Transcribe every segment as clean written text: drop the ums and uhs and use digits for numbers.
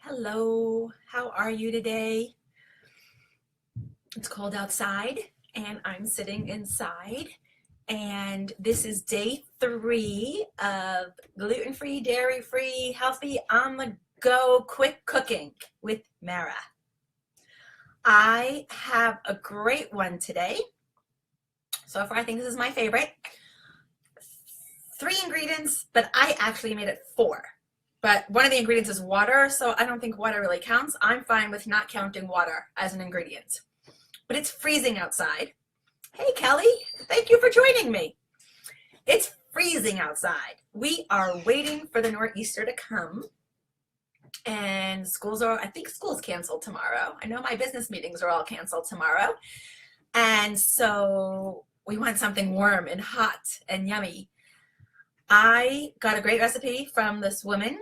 Hello, how are you today? It's cold outside and I'm sitting inside, and this is day 3 of gluten-free, dairy-free, healthy, on the go, quick cooking with Mara. I have a great one today. So far, I think this is my favorite. 3 ingredients, but I actually made it 4. But one of the ingredients is water, so I don't think water really counts. I'm fine with not counting water as an ingredient. But it's freezing outside. Hey, Kelly, thank you for joining me. It's freezing outside. We are waiting for the nor'easter to come. And I think school's canceled tomorrow. I know my business meetings are all canceled tomorrow. And so we want something warm and hot and yummy. I got a great recipe from this woman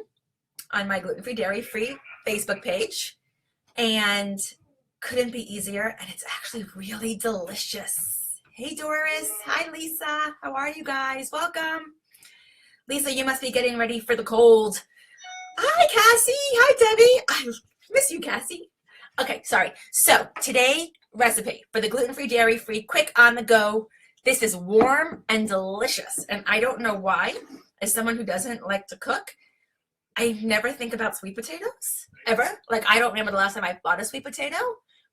on my gluten-free, dairy-free Facebook page, and couldn't be easier, and it's actually really delicious. Hey, Doris. Hi, Lisa. How are you guys? Welcome. Lisa, you must be getting ready for the cold. Hi, Cassie. Hi, Debbie. I miss you, Cassie. Okay, sorry. So today, recipe for the gluten-free, dairy-free, quick on the go. This is warm and delicious, and I don't know why. As someone who doesn't like to cook, I never think about sweet potatoes, ever. Like, I don't remember the last time I bought a sweet potato,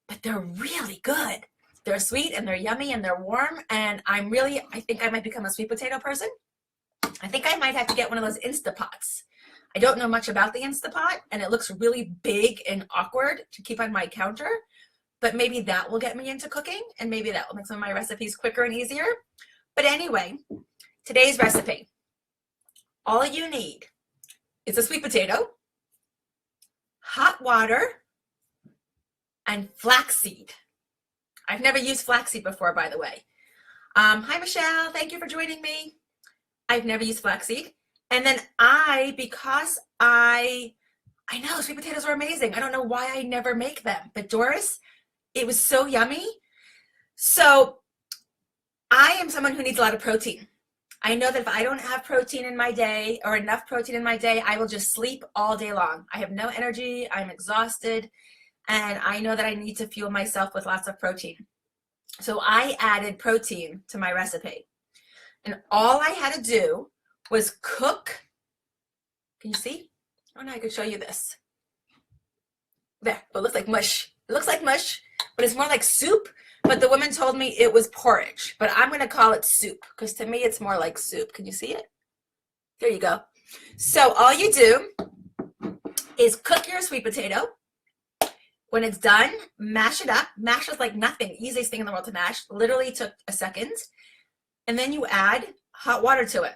but they're really good. They're sweet, and they're yummy, and they're warm, and I think I might become a sweet potato person. I think I might have to get one of those Instapots. I don't know much about the Instapot, and it looks really big and awkward to keep on my counter. But maybe that will get me into cooking, and maybe that will make some of my recipes quicker and easier. But anyway, today's recipe. All you need is a sweet potato, hot water, and flaxseed. I've never used flaxseed before, by the way. Hi, Michelle. Thank you for joining me. I've never used flaxseed. And then because I know sweet potatoes are amazing. I don't know why I never make them. But Doris, it was so yummy. So I am someone who needs a lot of protein. I know that if I don't have protein in my day, or enough protein in my day, I will just sleep all day long. I have no energy. I'm exhausted. And I know that I need to fuel myself with lots of protein. So I added protein to my recipe. And all I had to do was cook. Can you see? Oh, no, I could show you this. There, it looks like mush. It looks like mush, but it's more like soup. But the woman told me it was porridge, but I'm going to call it soup because to me it's more like soup. Can you see it? There you go. So all you do is cook your sweet potato. When it's done, mash it up. Mash is like nothing. Easiest thing in the world to mash. Literally took a second. And then you add hot water to it.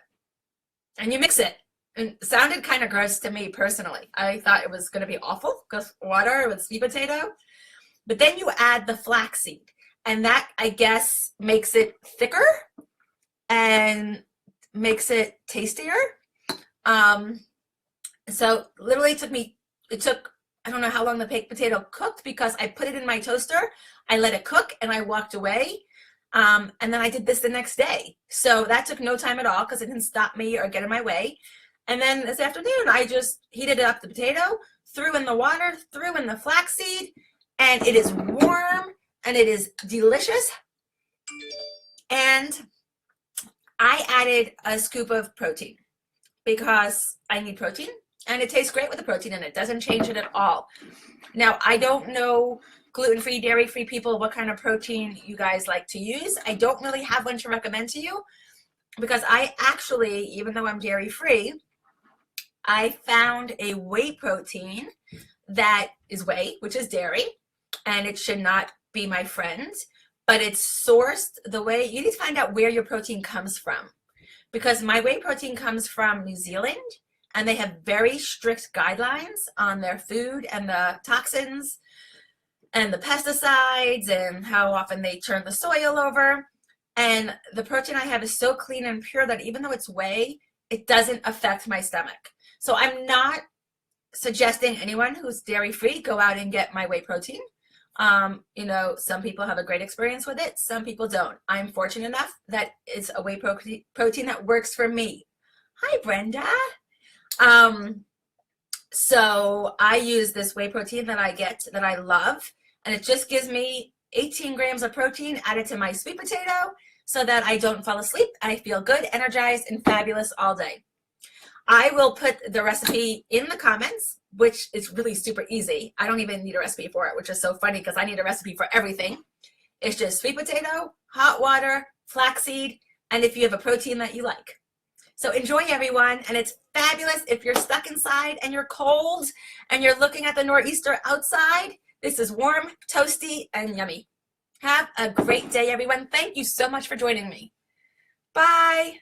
And you mix it. And it sounded kind of gross to me personally. I thought it was going to be awful because water with sweet potato. But then you add the flaxseed. And that, I guess, makes it thicker and makes it tastier. So literally it took, I don't know how long the baked potato cooked because I put it in my toaster. I let it cook and I walked away. And then I did this the next day. So that took no time at all because it didn't stop me or get in my way. And then this afternoon, I just heated up the potato, threw in the water, threw in the flaxseed, and it is warm and it is delicious. And I added a scoop of protein because I need protein, and it tastes great with the protein in it. It doesn't change it at all. Now, I don't know gluten-free, dairy-free people what kind of protein you guys like to use. I don't really have one to recommend to you because I actually, even though I'm dairy-free, I found a whey protein that is whey, which is dairy, and it should not be my friend, but it's sourced the way. You need to find out where your protein comes from, because my whey protein comes from New Zealand, and they have very strict guidelines on their food and the toxins and the pesticides and how often they turn the soil over. And the protein I have is so clean and pure that even though it's whey, it doesn't affect my stomach. So I'm not suggesting anyone who's dairy-free go out and get my whey protein. Some people have a great experience with it. Some people don't. I'm fortunate enough that it's a whey protein that works for me. Hi, Brenda. So I use this whey protein that I get that I love, and it just gives me 18 grams of protein added to my sweet potato so that I don't fall asleep and I feel good, energized, and fabulous all day. I will put the recipe in the comments, which is really super easy. I don't even need a recipe for it, which is so funny because I need a recipe for everything. It's just sweet potato, hot water, flaxseed, and if you have a protein that you like. So enjoy, everyone, and it's fabulous if you're stuck inside and you're cold and you're looking at the nor'easter outside. This is warm, toasty, and yummy. Have a great day, everyone. Thank you so much for joining me. Bye.